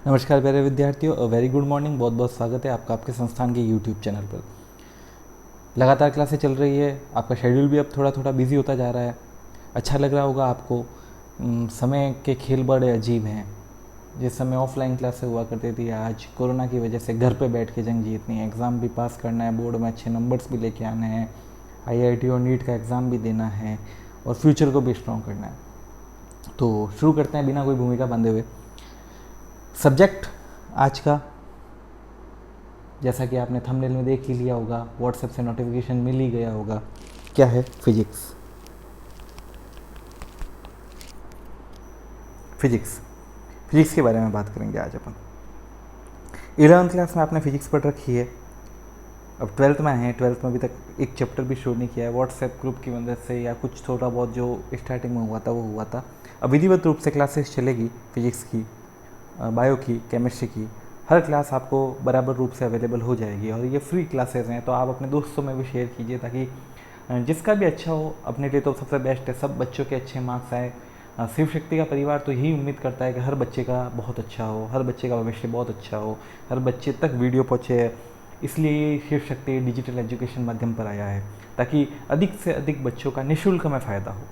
नमस्कार प्यारे विद्यार्थियों, वेरी गुड मॉर्निंग। बहुत बहुत स्वागत है आपका आपके संस्थान के यूट्यूब चैनल पर। लगातार क्लासें चल रही है, आपका शेड्यूल भी अब थोड़ा थोड़ा बिजी होता जा रहा है। अच्छा लग रहा होगा आपको। समय के खेल बड़े अजीब हैं। जिस समय ऑफलाइन क्लासें हुआ करती थी, आज कोरोना की वजह से घर पे बैठ के जंग जीतनी है, एग्ज़ाम भी पास करना है, बोर्ड में अच्छे नंबर्स भी लेके आने हैं, IIT और नीट का एग्ज़ाम भी देना है और फ्यूचर को भी स्ट्रॉन्ग करना है। तो शुरू करते हैं बिना कोई भूमिका बांधे हुए। सब्जेक्ट आज का, जैसा कि आपने थंबनेल में देख ही लिया होगा, व्हाट्सएप से नोटिफिकेशन मिल ही गया होगा, क्या है? फिजिक्स। फिजिक्स फिजिक्स के बारे में बात करेंगे आज अपन। 11th क्लास में आपने फिजिक्स पढ़ रखी है, अब 12th में हैं। 12th में अभी तक एक चैप्टर भी शुरू नहीं किया है। व्हाट्सएप ग्रुप की मदद से या कुछ थोड़ा बहुत जो स्टार्टिंग में हुआ था वो हुआ था। अब विधिवत रूप से क्लासेस चलेगी फिजिक्स की, बायो की, केमिस्ट्री की। हर क्लास आपको बराबर रूप से अवेलेबल हो जाएगी और ये फ्री क्लासेस हैं, तो आप अपने दोस्तों में भी शेयर कीजिए ताकि जिसका भी अच्छा हो। अपने लिए तो सबसे बेस्ट है सब बच्चों के अच्छे मार्क्स आए। शिव शक्ति का परिवार तो यही उम्मीद करता है कि हर बच्चे का बहुत अच्छा हो, हर बच्चे का भविष्य बहुत अच्छा हो, हर बच्चे तक वीडियो पहुँचे। इसलिए ये शिव शक्ति डिजिटल एजुकेशन माध्यम पर आया है ताकि अधिक से अधिक बच्चों का निःशुल्क में फ़ायदा हो।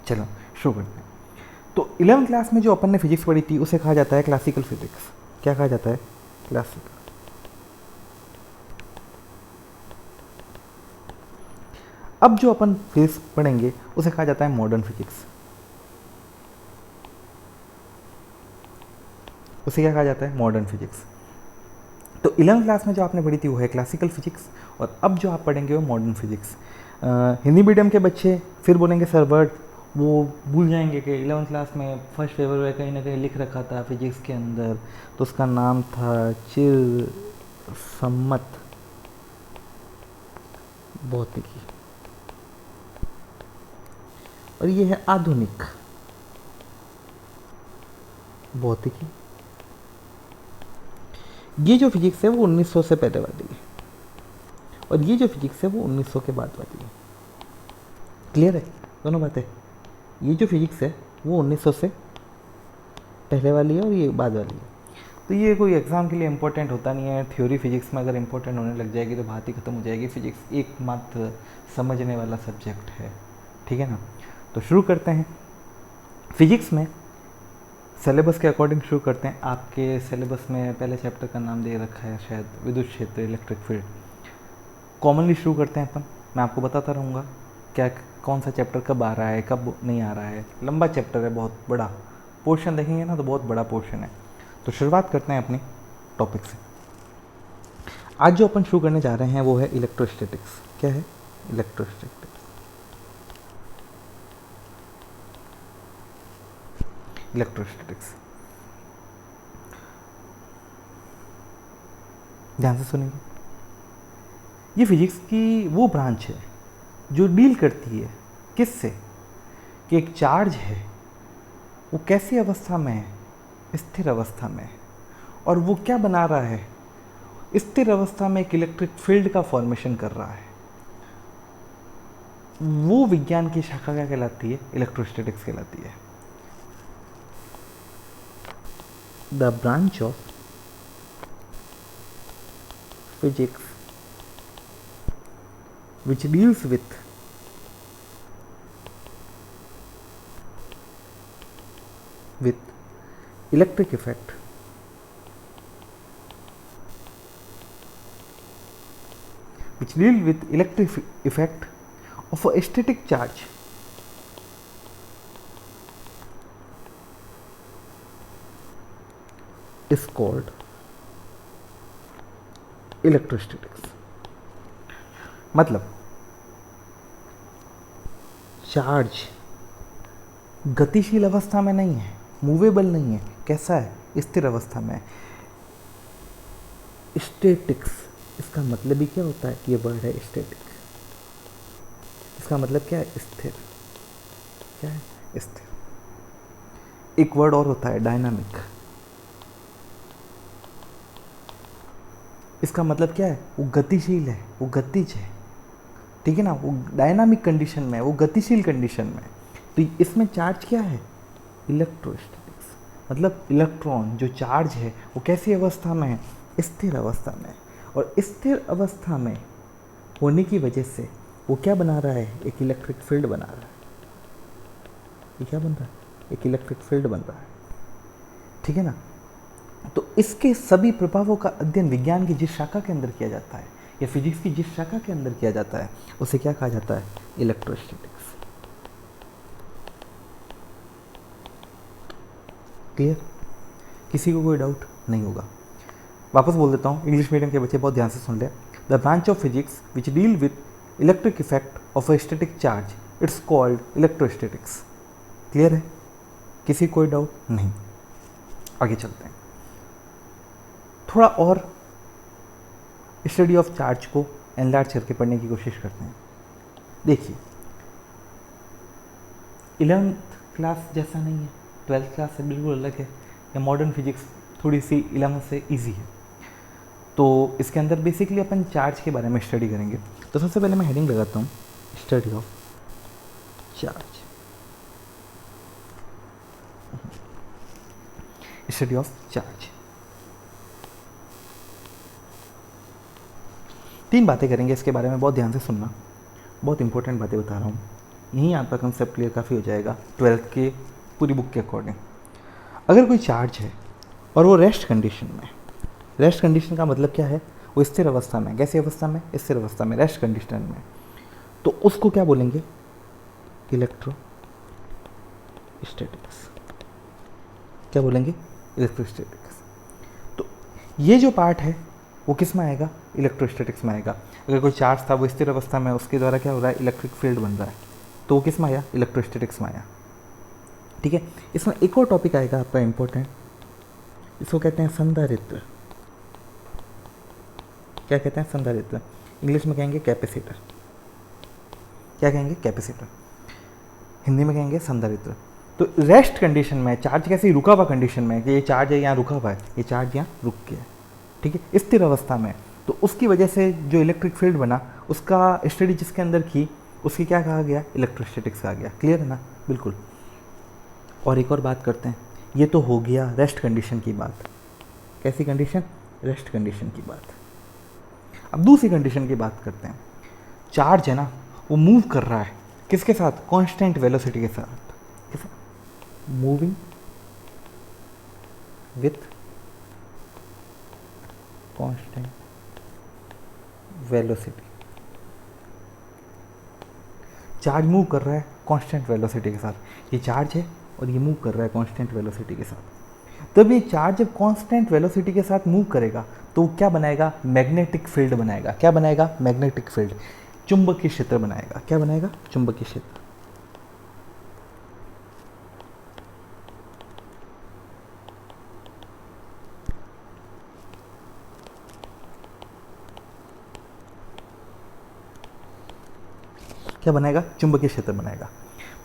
चलो शुरू करते हैं। तो 11th क्लास में जो अपन ने फिजिक्स पढ़ी थी उसे कहा जाता है क्लासिकल फिजिक्स। क्या कहा जाता है? क्लासिकल। अब जो अपन फिजिक्स पढ़ेंगे उसे कहा जाता है मॉडर्न फिजिक्स। उसे क्या कहा जाता है? Modern physics. तो 11th क्लास में जो आपने पढ़ी थी वो है क्लासिकल फिजिक्स, और अब जो आप पढ़ेंगे वो मॉडर्न फिजिक्स। हिंदी मीडियम के बच्चे फिर बोलेंगे सर वर्ड, वो भूल जाएंगे कि 11th क्लास में फर्स्ट पेपर में कहीं ना कहीं लिख रखा था फिजिक्स के अंदर, तो उसका नाम था चिर सम्मत भौतिकी, और ये है आधुनिक भौतिकी। ये जो फिजिक्स है वो 1900 से पहले वाली है, और ये जो फिजिक्स है वो 1900 के बाद वाली है। क्लियर है दोनों बातें? ये जो फिजिक्स है वो 1900 से पहले वाली है और ये बाद वाली है। तो ये कोई एग्ज़ाम के लिए इंपॉर्टेंट होता नहीं है। थ्योरी फिजिक्स में अगर इंपॉर्टेंट होने लग जाएगी तो बात ही खत्म हो जाएगी। फिजिक्स एकमात्र समझने वाला सब्जेक्ट है, ठीक है ना? तो शुरू करते हैं। फिजिक्स में सिलेबस के अकॉर्डिंग शुरू करते हैं। आपके सिलेबस में पहले चैप्टर का नाम दे रखा है शायद विद्युत क्षेत्र, इलेक्ट्रिक फील्ड। कॉमनली शुरू करते हैं अपन, मैं आपको बताता रहूँगा क्या कौन सा चैप्टर कब आ रहा है कब नहीं आ रहा है। लंबा चैप्टर है, बहुत बड़ा पोर्शन देखेंगे ना तो बहुत बड़ा पोर्शन है। तो शुरुआत करते हैं अपने टॉपिक से। आज जो अपन शुरू करने जा रहे हैं वो है इलेक्ट्रोस्टैटिक्स। क्या है? इलेक्ट्रोस्टैटिक्स। इलेक्ट्रोस्टैटिक्स, ध्यान से सुनेंगे। ये फिजिक्स की वो ब्रांच है जो डील करती है किससे, कि एक चार्ज है वो कैसी अवस्था में है? स्थिर अवस्था में है, और वो क्या बना रहा है? स्थिर अवस्था में एक इलेक्ट्रिक फील्ड का फॉर्मेशन कर रहा है। वो विज्ञान की शाखा क्या कहलाती है? इलेक्ट्रोस्टैटिक्स कहलाती है। The branch of physics which deals with electric effect which deal with electric effect of a static charge is called electrostatics। मतलब चार्ज गतिशील अवस्था में नहीं है, मूवेबल नहीं है, कैसा है? स्थिर अवस्था में है। स्टैटिक्स, इसका मतलब ही क्या होता है? ये वर्ड है स्टैटिक, इसका मतलब क्या है? स्थिर। क्या है? स्थिर। एक वर्ड और होता है डायनामिक, इसका मतलब क्या है? वो गतिशील है, वो गतिज है, ठीक है ना? वो डायनामिक कंडीशन में है, वो गतिशील कंडीशन में है। तो इसमें चार्ज क्या है? इलेक्ट्रोस्टैटिक्स। मतलब इलेक्ट्रॉन जो चार्ज है वो कैसी अवस्था में है, स्थिर अवस्था में। और स्थिर अवस्था में होने की वजह से वो क्या बना रहा है, एक इलेक्ट्रिक फील्ड बना रहा है। ये क्या बन रहा है, एक इलेक्ट्रिक फील्ड बन रहा है, ठीक है ना। तो इसके सभी प्रभावों का अध्ययन विज्ञान की जिस शाखा के अंदर किया जाता है या फिजिक्स की जिस शाखा के अंदर किया जाता है उसे क्या कहा जाता है, इलेक्ट्रोस्टैटिक्स। क्लियर, किसी को कोई डाउट नहीं होगा। वापस बोल देता हूँ, इंग्लिश मीडियम के बच्चे बहुत ध्यान से सुन ले। The branch of physics which deal with electric effect of a static charge it's called electrostatics. Clear है, किसी कोई डाउट नहीं। आगे चलते हैं, थोड़ा और स्टडी ऑफ चार्ज को एनलार्ज करके पढ़ने की कोशिश करते हैं। देखिए 11th क्लास जैसा नहीं है, 12th क्लास से बिल्कुल अलग है, या मॉडर्न फिजिक्स थोड़ी सी 11th से इजी है। तो इसके अंदर बेसिकली अपन चार्ज के बारे में स्टडी करेंगे। तो सबसे पहले मैं हेडिंग लगाता हूँ, study of charge. Study of charge, 3 बातें करेंगे इसके बारे में, बहुत ध्यान से सुनना, बहुत इंपॉर्टेंट बातें बता रहा हूँ। यहीं आपका कंसेप्ट क्लियर काफ़ी हो जाएगा 12th के पूरी बुक के अकॉर्डिंग। अगर कोई चार्ज है और वो रेस्ट कंडीशन में, रेस्ट कंडीशन का मतलब क्या है, वो स्थिर अवस्था में, कैसी अवस्था में, स्थिर अवस्था में, रेस्ट कंडीशन में, तो उसको क्या बोलेंगे, इलेक्ट्रोस्टैटिक्स। क्या बोलेंगे, इलेक्ट्रोस्टैटिक्स। तो ये जो पार्ट है वो किस में आएगा, इलेक्ट्रोस्टैटिक्स में आएगा। अगर कोई चार्ज था वो स्थिर अवस्था में, उसके द्वारा क्या हो रहा है, इलेक्ट्रिक फील्ड बन रहा है, तो वो किस में आया, इलेक्ट्रोस्टैटिक्स में आया। ठीक है, इसमें एक और टॉपिक आएगा आपका इंपॉर्टेंट, इसको कहते हैं संधारित्र। क्या कहते हैं, संधारित्र, इंग्लिश में कहेंगे कैपेसिटर। क्या कहेंगे, कैपेसिटर, हिंदी में कहेंगे संधारित्र। तो रेस्ट कंडीशन में चार्ज कैसी, रुका हुआ कंडीशन में, कि ये चार्ज है यहाँ रुका हुआ है, ये चार्ज यहाँ रुक गया है, ठीक है, स्थिर अवस्था में, तो उसकी वजह से जो इलेक्ट्रिक फील्ड बना उसका स्टडी जिसके अंदर की उसकी क्या कहा गया, इलेक्ट्रोस्टैटिक्स कहा गया। क्लियर है ना, बिल्कुल। और एक और बात करते हैं, ये तो हो गया रेस्ट कंडीशन की बात। कैसी कंडीशन, रेस्ट कंडीशन की बात। अब दूसरी कंडीशन की बात करते हैं। चार्ज है ना, वो मूव कर रहा है, किसके साथ, कांस्टेंट वेलोसिटी के साथ, moving with constant velocity. Charge move कर रहा है कांस्टेंट वेलोसिटी के साथ, ये चार्ज है और ये मूव कर रहा है कांस्टेंट वेलोसिटी के साथ। तब ये चार्ज जब कांस्टेंट वेलोसिटी के साथ मूव करेगा तो क्या बनाएगा, मैग्नेटिक फील्ड बनाएगा। क्या बनाएगा, मैग्नेटिक फील्ड, चुंबकीय क्षेत्र बनाएगा। क्या बनाएगा, चुंबकीय क्षेत्र। क्या बनाएगा, चुंबकीय क्षेत्र बनाएगा।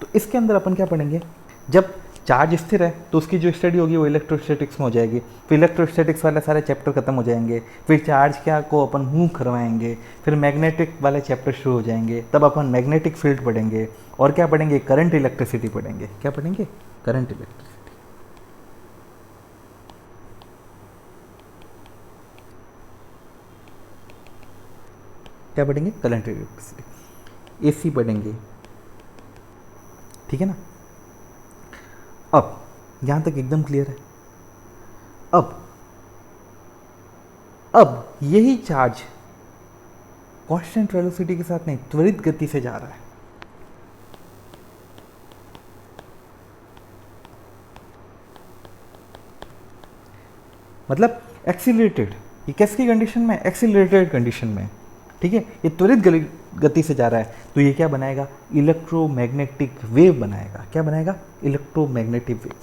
तो इसके अंदर अपन क्या पढ़ेंगे, जब चार्ज स्थिर है तो उसकी जो स्टडी होगी वो इलेक्ट्रोस्टैटिक्स में हो जाएगी। फिर इलेक्ट्रोस्टैटिक्स वाले सारे चैप्टर खत्म हो जाएंगे, फिर चार्ज क्या को अपन मूव करवाएंगे, फिर मैग्नेटिक वाले चैप्टर शुरू हो जाएंगे, तब अपन मैग्नेटिक फील्ड पढ़ेंगे। और क्या पढ़ेंगे, करंट इलेक्ट्रिसिटी पढ़ेंगे। क्या पढ़ेंगे, करंट इलेक्ट्रिसिटी। क्या पढ़ेंगे, करंट इलेक्ट्रिसिटी। एसी पढ़ेंगे, ठीक है ना। अब यहां तक एकदम क्लियर है। अब यही चार्ज कांस्टेंट वेलोसिटी के साथ नहीं, त्वरित गति से जा रहा है। मतलब एक्सीलरेटेड, ये किसकी कंडीशन में, एक्सीलरेटेड कंडीशन में, ठीक है, ये त्वरित गति से जा रहा है, तो ये क्या बनाएगा, इलेक्ट्रोमैग्नेटिक वेव बनाएगा। क्या बनाएगा, इलेक्ट्रोमैग्नेटिक वेव।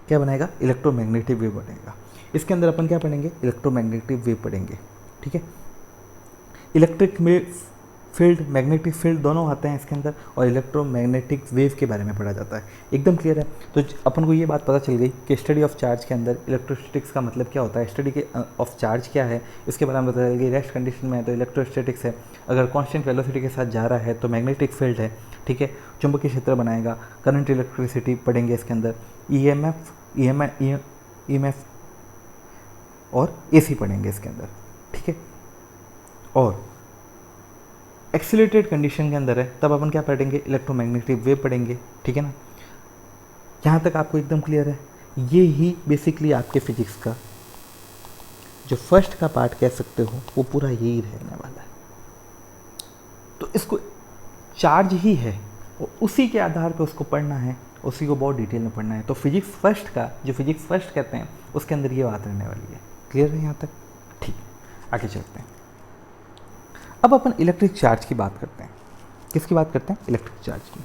क्या बनाएगा, इलेक्ट्रोमैग्नेटिक वेव बनेगा। इसके अंदर अपन क्या पढ़ेंगे, इलेक्ट्रोमैग्नेटिक वेव पढ़ेंगे, ठीक है। इलेक्ट्रिक में फील्ड, मैग्नेटिक फील्ड दोनों आते हैं इसके अंदर, और इलेक्ट्रोमैग्नेटिक वेव के बारे में पढ़ा जाता है। एकदम क्लियर है। तो अपन को ये बात पता चल गई कि स्टडी ऑफ चार्ज के अंदर इलेक्ट्रोस्टैटिक्स का मतलब क्या होता है, स्टडी के ऑफ चार्ज क्या है, इसके बारे में पता चल गई। रेस्ट कंडीशन में है तो इलेक्ट्रोस्टैटिक्स है, अगर कांस्टेंट वेलोसिटी के साथ जा रहा है तो मैग्नेटिक फील्ड है, ठीक है, चुंबकीय क्षेत्र बनाएगा। करंट इलेक्ट्रिसिटी पढ़ेंगे इसके अंदर, ईएमएफ और एसी पढ़ेंगे इसके अंदर, ठीक है। और एक्सीलरेटेड कंडीशन के अंदर है तब अपन क्या पढ़ेंगे, इलेक्ट्रोमैग्नेटिक वेव पढ़ेंगे, ठीक है ना। यहाँ तक आपको एकदम क्लियर है। ये ही बेसिकली आपके फिजिक्स का जो फर्स्ट का पार्ट कह सकते हो वो पूरा यही रहने वाला है। तो इसको चार्ज ही है और उसी के आधार पर उसको पढ़ना है, उसी को बहुत डिटेल में पढ़ना है। तो फिजिक्स फर्स्ट का जो फिजिक्स फर्स्ट कहते हैं उसके अंदर ये बात रहने वाली है। क्लियर है यहाँ तक? ठीक, आगे चलते हैं। अब अपन इलेक्ट्रिक चार्ज की बात करते हैं। किसकी बात करते हैं? इलेक्ट्रिक चार्ज की।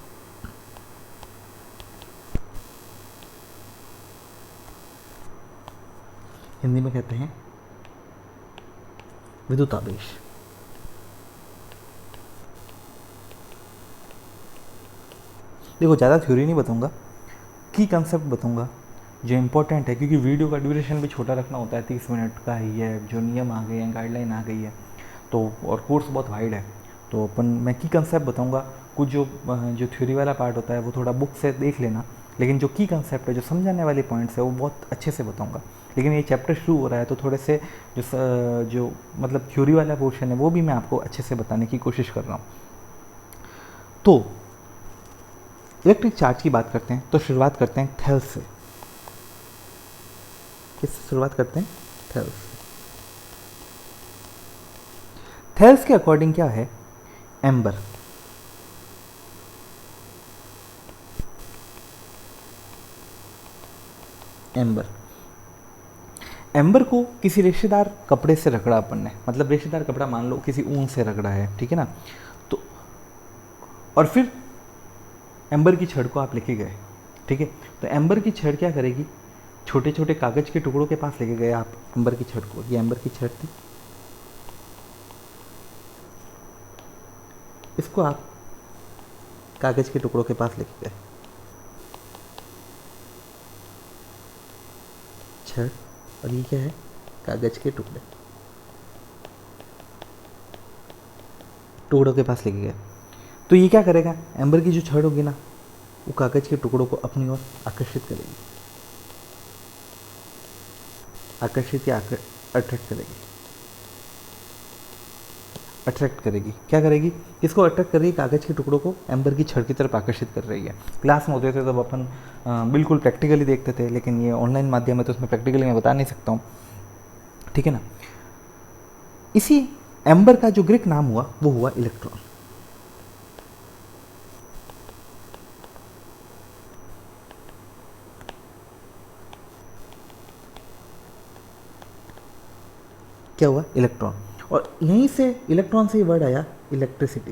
हिंदी में कहते हैं विद्युत आवेश। देखो ज़्यादा थ्योरी नहीं बताऊंगा, की कंसेप्ट बताऊंगा जो इम्पोर्टेंट है, क्योंकि वीडियो का ड्यूरेशन भी छोटा रखना होता है, 30 मिनट का ही है। जो नियम आ गए हैं, गाइडलाइन आ गई है, तो और कोर्स बहुत वाइड है, तो अपन मैं की कंसेप्ट बताऊंगा। कुछ जो थ्योरी वाला पार्ट होता है वो थोड़ा बुक से देख लेना, लेकिन जो की कंसेप्ट है, जो समझाने वाले पॉइंट्स है, वो बहुत अच्छे से बताऊंगा। लेकिन ये चैप्टर शुरू हो रहा है तो थोड़े से जो मतलब थ्योरी वाला पोर्शन है वो भी मैं आपको अच्छे से बताने की कोशिश कर रहा हूँ। तो इलेक्ट्रिक चार्ज की बात करते हैं तो शुरुआत करते हैं थेल्स से। किससे शुरुआत करते हैं? थेल्स। थेल्स के अकॉर्डिंग क्या है? एम्बर। एम्बर को किसी रेशेदार कपड़े से रगड़ा अपन ने, मतलब रेशेदार कपड़ा मान लो किसी ऊन से रगड़ा है, ठीक है ना। तो और फिर एम्बर की छड़ को आप लेके गए, ठीक है। तो एम्बर की छड़ क्या करेगी? छोटे छोटे कागज के टुकड़ों के पास लेके गए आप एम्बर की छड़ को। ये एम्बर की छड़ थी, इसको आप कागज के टुकड़ों के पास लेके गए, छड़, और ये क्या है? कागज के टुकड़े, टुकड़ों के पास लेके गए। तो ये क्या करेगा? एम्बर की जो छड़ होगी ना, वो कागज के टुकड़ों को अपनी ओर आकर्षित करेगी, आकर्षित या अट्रैक्ट करेगी। अट्रैक्ट करेगी, क्या करेगी? किसको अट्रैक्ट कर रही है? कागज के टुकड़ों को एम्बर की छड़ की तरफ आकर्षित कर रही है। क्लास में होते थे तब अपन बिल्कुल प्रैक्टिकली देखते थे, लेकिन ये ऑनलाइन माध्यम है तो उसमें प्रैक्टिकली मैं बता नहीं सकता हूँ, ठीक है ना। इसी एम्बर का जो ग्रीक नाम हुआ वो हुआ इलेक्ट्रॉन। क्या हुआ? इलेक्ट्रॉन। और यहीं से इलेक्ट्रॉन से ही वर्ड आया इलेक्ट्रिसिटी,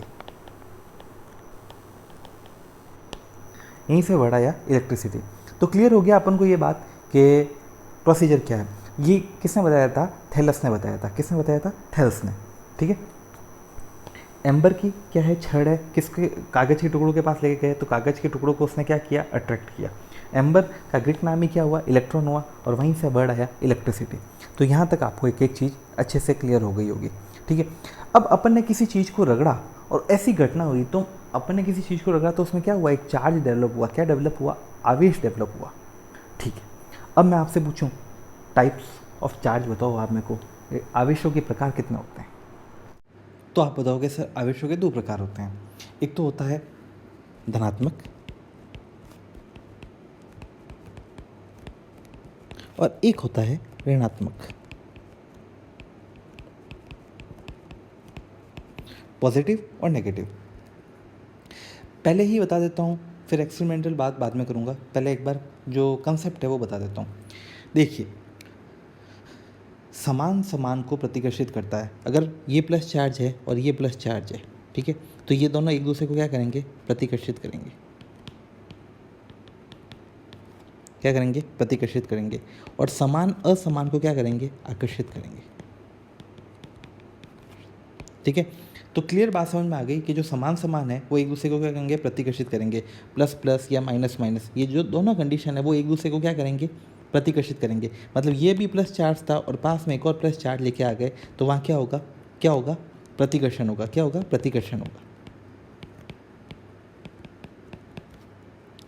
यहीं से वर्ड आया इलेक्ट्रिसिटी। तो क्लियर हो गया अपन को ये बात कि प्रोसीजर क्या है। ये किसने बताया था? थेलस ने बताया था। किसने बताया था? थेल्स ने, ठीक है। एम्बर की क्या है? छड़ है, किसके? कागज के टुकड़ों के पास लेके गए, तो कागज के टुकड़ों को उसने क्या किया? अट्रैक्ट किया। एम्बर का ग्रीक नाम ही क्या हुआ? इलेक्ट्रॉन हुआ, और वहीं से वर्ड आया इलेक्ट्रिसिटी। तो यहाँ तक आपको एक एक चीज़ अच्छे से क्लियर हो गई होगी, ठीक है। अब अपन ने किसी चीज़ को रगड़ा और ऐसी घटना हुई, तो अपन ने किसी चीज़ को रगड़ा तो उसमें क्या हुआ? एक चार्ज डेवलप हुआ। क्या डेवलप हुआ? आवेश डेवलप हुआ, ठीक है। अब मैं आपसे पूछूं टाइप्स ऑफ चार्ज बताओ आप मेरे को, आवेशों के प्रकार कितने होते हैं? तो आप बताओगे सर आवेशों के दो प्रकार होते हैं, एक तो होता है धनात्मक और एक होता है ऋणात्मक, पॉजिटिव और नेगेटिव। पहले ही बता देता हूँ, फिर एक्सपेरिमेंटल बात बाद में करूँगा। पहले एक बार जो कंसेप्ट है वो बता देता हूँ। देखिए, समान समान को प्रतिकर्षित करता है। अगर ये प्लस चार्ज है और ये प्लस चार्ज है, ठीक है, तो ये दोनों एक दूसरे को क्या करेंगे? प्रतिकर्षित करेंगे। क्या करेंगे? प्रतिकर्षित करेंगे। और समान असमान को क्या करेंगे? आकर्षित करेंगे। ठीक है, तो क्लियर बात समझ में आ गई कि जो समान समान है वो एक दूसरे को क्या करेंगे, प्रतिकर्षित करेंगे। प्लस प्लस या माइनस माइनस, ये जो दोनों कंडीशन है वो एक दूसरे को क्या करेंगे, प्रतिकर्षित करेंगे। मतलब ये भी प्लस चार्ज था और पास में एक और प्लस चार्ज लेके आ गए, तो वहाँ क्या होगा, क्या होगा, प्रतिकर्षण होगा। क्या होगा, प्रतिकर्षण होगा।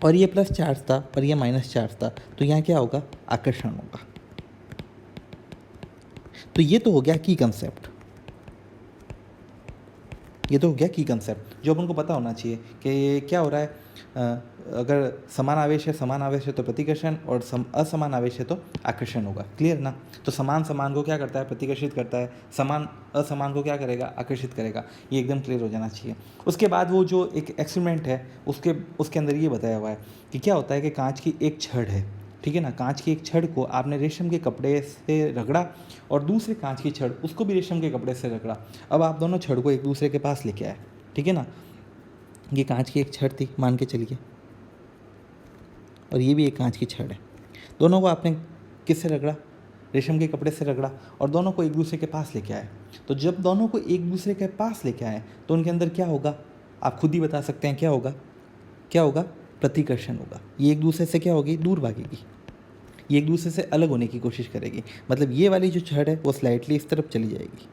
और ये प्लस चार्ज था और ये माइनस चार्ज था, तो यहाँ क्या होगा, आकर्षण होगा। तो ये तो हो गया की कंसेप्ट, ये तो हो गया की कंसेप्ट जो अपन को पता होना चाहिए कि क्या हो रहा है। अगर समान आवेश है तो प्रतिकर्षण, और असमान आवेश है तो आकर्षण होगा। क्लियर ना। तो समान समान को क्या करता है, प्रतिकर्षित करता है, समान असमान को क्या करेगा, आकर्षित करेगा। ये एकदम क्लियर हो जाना चाहिए। उसके बाद वो जो एक एक्सपेरिमेंट है उसके अंदर ये बताया हुआ है कि क्या होता है कि कांच की एक छड़ है, ठीक है ना, कांच की एक छड़ को आपने रेशम के कपड़े से रगड़ा और दूसरे कांच की छड़ उसको भी रेशम के कपड़े से रगड़ा। अब आप दोनों छड़ को एक दूसरे के पास लेके आए, ठीक है ना। ये कांच की एक छड़ थी मान के चलिए, और ये भी एक कांच की छड़ है। दोनों को आपने किससे रगड़ा, रेशम के कपड़े से रगड़ा, और दोनों को एक दूसरे के पास लेके आए। तो जब दोनों को एक दूसरे के पास लेके आए तो उनके अंदर क्या होगा, आप खुद ही बता सकते हैं क्या होगा, क्या होगा, प्रतिकर्षण होगा। ये एक दूसरे से क्या होगी, दूर भागेगी, ये एक दूसरे से अलग होने की कोशिश करेगी। मतलब ये वाली जो छड़ है वो स्लाइटली इस तरफ चली जाएगी,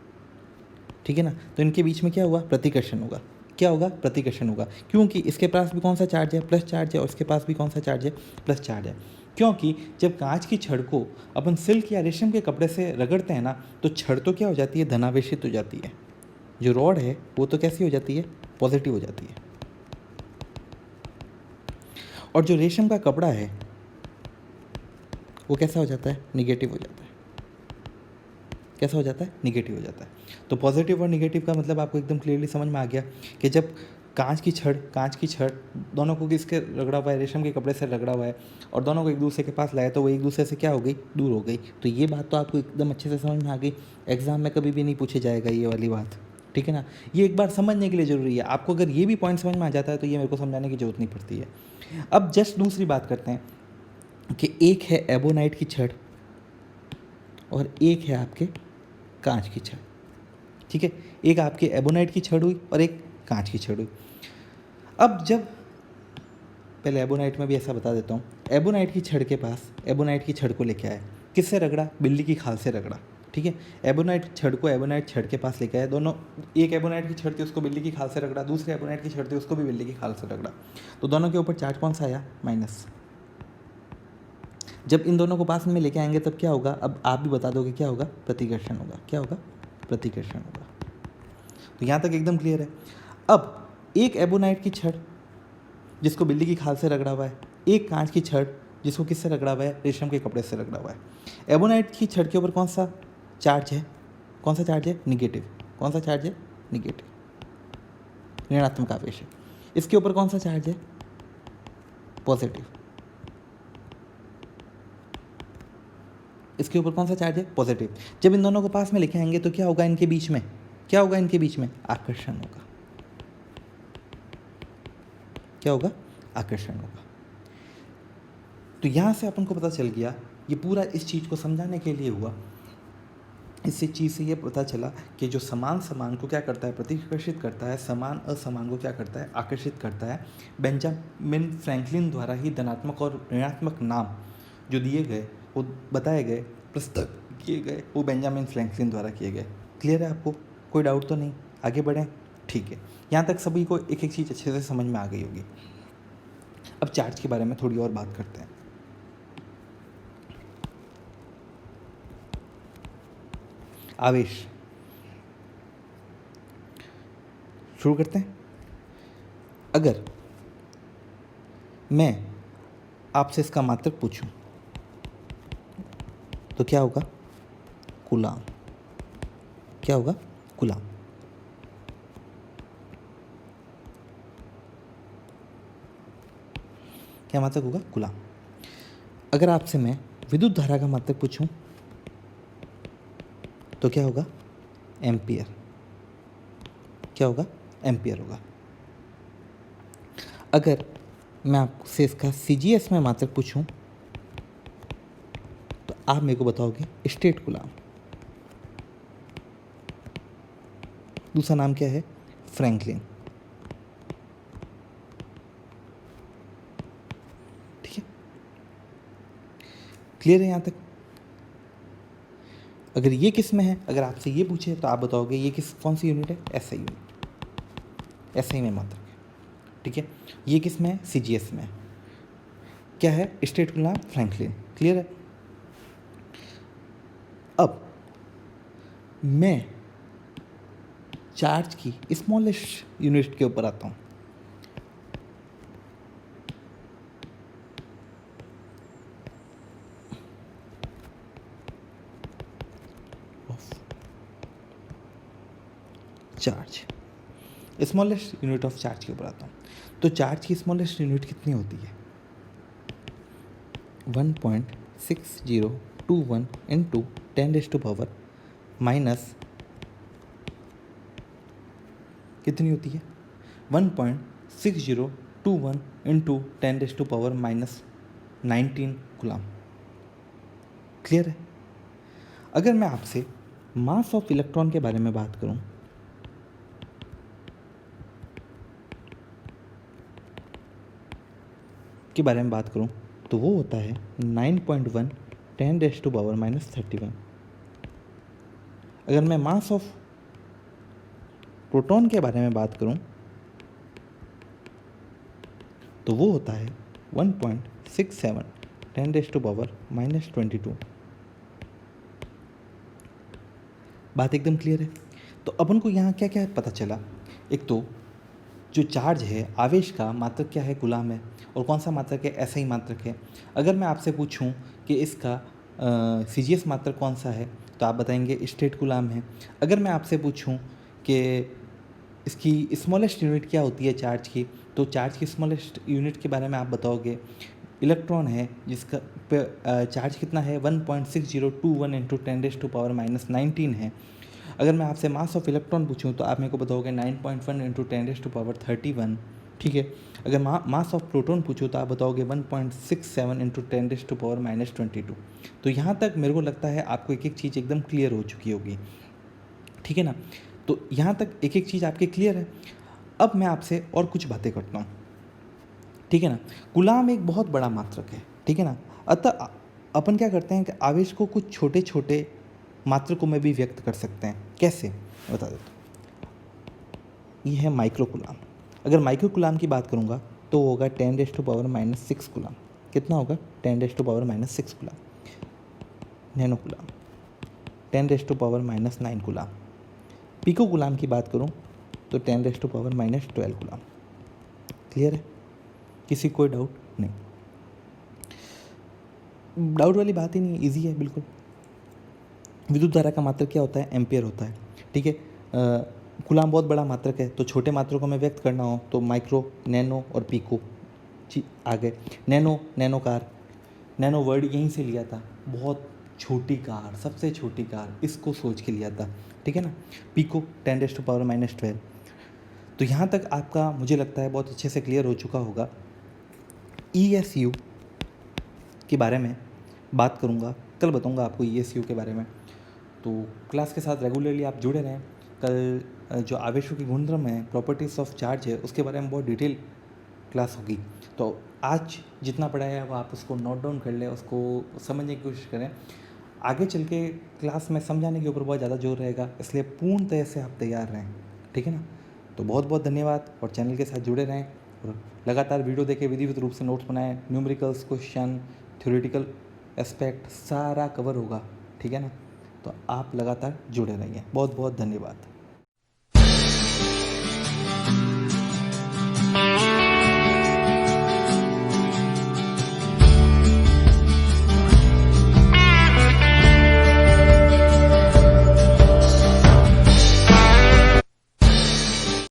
ठीक है ना। तो इनके बीच में क्या हुआ, प्रतिकर्षण होगा। क्या होगा, प्रतिकर्षण होगा, क्योंकि इसके पास भी कौन सा चार्ज है, प्लस चार्ज है, और इसके पास भी कौन सा चार्ज है, प्लस चार्ज है। क्योंकि जब कांच की छड़ को अपन सिल्क या रेशम के कपड़े से रगड़ते हैं ना, तो छड़ तो क्या हो जाती है, धनावेशित हो जाती है। जो रॉड है वो तो कैसी हो जाती है, पॉजिटिव हो जाती है। और जो रेशम का कपड़ा है वो कैसा हो जाता है, निगेटिव हो जाता है। कैसा हो जाता है, निगेटिव हो जाता है। तो पॉजिटिव और निगेटिव का मतलब आपको एकदम क्लियरली समझ में आ गया कि जब कांच की छड़ दोनों को किसके रगड़ा हुआ है, रेशम के कपड़े से रगड़ा हुआ है, और दोनों को एक दूसरे के पास लाया तो वो एक दूसरे से क्या हो गई, दूर हो गई। तो ये बात तो आपको एकदम अच्छे से समझ में आ गई। एग्जाम में कभी भी नहीं पूछे जाएगा ये वाली बात, ठीक है ना। ये एक बार समझने के लिए ज़रूरी है। आपको अगर ये भी पॉइंट समझ में आ जाता है तो ये मेरे को समझाने की जरूरत नहीं पड़ती है। अब जस्ट दूसरी बात करते हैं कि एक है एबोनाइट की छड़ और एक है आपके कांच की छड़, ठीक है। एक आपकी एबोनाइट की छड़ हुई और एक कांच की छड़ हुई। अब जब पहले एबोनाइट में भी ऐसा बता देता हूँ, एबोनाइट की छड़ के पास एबोनाइट की छड़ को लेके आए, किससे रगड़ा, बिल्ली की खाल से रगड़ा, ठीक है। एबोनाइट छड़ को एबोनाइट छड़ के पास लेके आए, दोनों, एक एबोनाइट की छड़ थी उसको बिल्ली की खाल से रगड़ा, दूसरे एबोनाइट की छड़ थी उसको भी बिल्ली की खाल से रगड़ा। तो दोनों के ऊपर चार्ज कौन सा आया, माइनस। जब इन दोनों को पास में लेके आएंगे तब क्या होगा, अब आप भी बता दोगे क्या होगा, प्रतिकर्षण होगा। क्या होगा, प्रतिकर्षण होगा। तो यहाँ तक एकदम क्लियर है। अब एक एबोनाइट की छड़ जिसको बिल्ली की खाल से रगड़ा हुआ है, एक कांच की छड़ जिसको किससे रगड़ा हुआ है, रेशम के कपड़े से रगड़ा हुआ है। एबोनाइट की छड़ के ऊपर कौन सा चार्ज है, कौन सा चार्ज है, निगेटिव। कौन सा चार्ज है, निगेटिव, ऋणात्मक आवेश है। इसके ऊपर कौन सा चार्ज है, पॉजिटिव। इसके ऊपर कौन सा चार्ज है, पॉजिटिव। जब इन दोनों को पास में लेके आएंगे तो क्या होगा इनके बीच में, क्या होगा इनके बीच में, आकर्षण होगा। क्या होगा, आकर्षण होगा। तो यहाँ से अपन को पता चल गया, ये पूरा इस चीज़ को समझाने के लिए हुआ। इस चीज़ से ये पता चला कि जो समान समान को क्या करता है, प्रतिकर्षित करता है, समान असमान को क्या करता है, आकर्षित करता है। बेंजामिन फ्रैंकलिन द्वारा ही धनात्मक और ऋणात्मक नाम जो दिए गए, वो बताए गए, प्रस्तुत किए गए, वो बेंजामिन फ्रैंकलिन द्वारा किए गए। क्लियर है आपको, कोई डाउट तो नहीं, आगे बढ़ें। ठीक है, यहाँ तक सभी को एक एक चीज़ अच्छे से समझ में आ गई होगी। अब चार्ज के बारे में थोड़ी और बात करते हैं। आवेश, शुरू करते हैं। अगर मैं आपसे इसका मात्रक पूछूं तो क्या होगा, कूलाम। क्या होगा, कूलाम। क्या मात्रक होगा, कूलाम। अगर आपसे मैं विद्युत धारा का मात्रक पूछूं तो क्या होगा, एम्पियर। क्या होगा, एम्पियर होगा। अगर मैं आपसे इसका CGS में मात्रक पूछूं तो आप मेरे को बताओगे स्टेट कूलाम। दूसरा नाम क्या है, फ्रैंकलिन। ठीक है, क्लियर है यहाँ तक? अगर ये किस में है, अगर आपसे ये पूछे तो आप बताओगे ये कौन सी यूनिट है, एसआई यूनिट, एसआई में मात्रक है। ठीक है, ये किस में है, सीजीएस में है। क्या है, स्टेट गुलाम फ्रैंकलिन। क्लियर है? अब मैं चार्ज की स्मॉलेस्ट यूनिट के ऊपर आता हूँ। Charge, smallest unit of charge के ऊपर आता हूँ। तो चार्ज की स्मॉलेस्ट यूनिट कितनी होती है, 1.6021 इंटू 10⁻⁻, कितनी होती है, 1.6021 इंटू 10⁻⁻19 गुलाम। क्लियर है? अगर मैं आपसे मास ऑफ इलेक्ट्रॉन के बारे में बात करूं, तो वो होता है 9.1 10⁻⁻31। अगर मैं मास ऑफ प्रोटॉन के बारे में बात करूं तो वो होता है 1.67 10⁻⁻22। बात एकदम क्लियर है? तो अपन को यहाँ क्या क्या पता चला, एक तो जो चार्ज है, आवेश का मात्रक क्या है, गुलाम है, और कौन सा मात्रक है, एसआई मात्रक है। अगर मैं आपसे पूछूं कि इसका सीजीएस मात्रक कौन सा है, तो आप बताएंगे स्टेट गुलाम है। अगर मैं आपसे पूछूं कि इसकी स्मॉलेस्ट यूनिट क्या होती है चार्ज की, तो चार्ज की स्मॉलेस्ट यूनिट के बारे में आप बताओगे इलेक्ट्रॉन है, जिसका चार्ज कितना है, 1.6021 इंटू 10⁻⁻19 है। अगर मैं आपसे मास ऑफ इलेक्ट्रॉन पूछूं तो आप मेरे को बताओगे 9.1 इंटू 10⁻31। ठीक है, अगर मास ऑफ प्रोटॉन पूछूं तो आप बताओगे 1.67 इंटू 10⁻⁻22। तो यहाँ तक मेरे को लगता है आपको एक एक चीज़ एकदम क्लियर हो चुकी होगी। ठीक है ना? तो यहाँ तक एक एक चीज़ आपकी क्लियर है। अब मैं आपसे और कुछ बातें करता हूँ। ठीक है ना? गुलाम एक बहुत बड़ा मात्रक है। ठीक है ना? अतः अपन क्या करते हैं कि आवेश को कुछ छोटे छोटे मात्रकों में भी व्यक्त कर सकते हैं। कैसे, बता देता हूँ। ये है माइक्रो गुलाम। अगर माइक्रो गुलाम की बात करूँगा तो होगा 10⁻⁻6 गुलाम। कितना होगा, 10⁻⁻6 गुलाम। नैनो गुलाम 10⁻⁻9 गुलाम। पिको गुलाम की बात करूँ तो 10⁻⁻12 गुलाम। क्लियर है? किसी कोई डाउट नहीं? डाउट वाली बात ही नहीं, इजी है बिल्कुल। विद्युत धारा का मात्रक क्या होता है, एम्पियर होता है। ठीक है, गुलाम बहुत बड़ा मात्रक है, तो छोटे मात्रकों में व्यक्त करना हो तो माइक्रो, नैनो और पिको जी आ गए। Nano, nano car, nano word यहीं से लिया था, बहुत छोटी कार, सबसे छोटी कार, इसको सोच के लिया था। ठीक है ना? पिको 10⁻⁻12। तो यहाँ तक आपका मुझे लगता है बहुत अच्छे से क्लियर हो चुका होगा। ESU के बारे में बात करूँगा, कल बताऊँगा आपको ESU के बारे में। तो क्लास के साथ रेगुलरली आप जुड़े रहें। कल जो आवेशों की गुणधर्म है, प्रॉपर्टीज़ ऑफ चार्ज है, उसके बारे में बहुत डिटेल क्लास होगी। तो आज जितना पढ़ाया है वो आप उसको नोट डाउन कर लें, उसको समझने की कोशिश करें। आगे चल के क्लास में समझाने के ऊपर बहुत ज़्यादा जोर रहेगा, इसलिए पूर्ण तरह से आप तैयार रहें। ठीक है ना? तो बहुत बहुत धन्यवाद, और चैनल के साथ जुड़े रहें और लगातार वीडियो देखें, विधिवत रूप से नोट्स बनाएं। न्यूमेरिकल्स, क्वेश्चन, थ्योरेटिकल एस्पेक्ट सारा कवर होगा। ठीक है ना? तो आप लगातार जुड़े रहिए। बहुत बहुत धन्यवाद।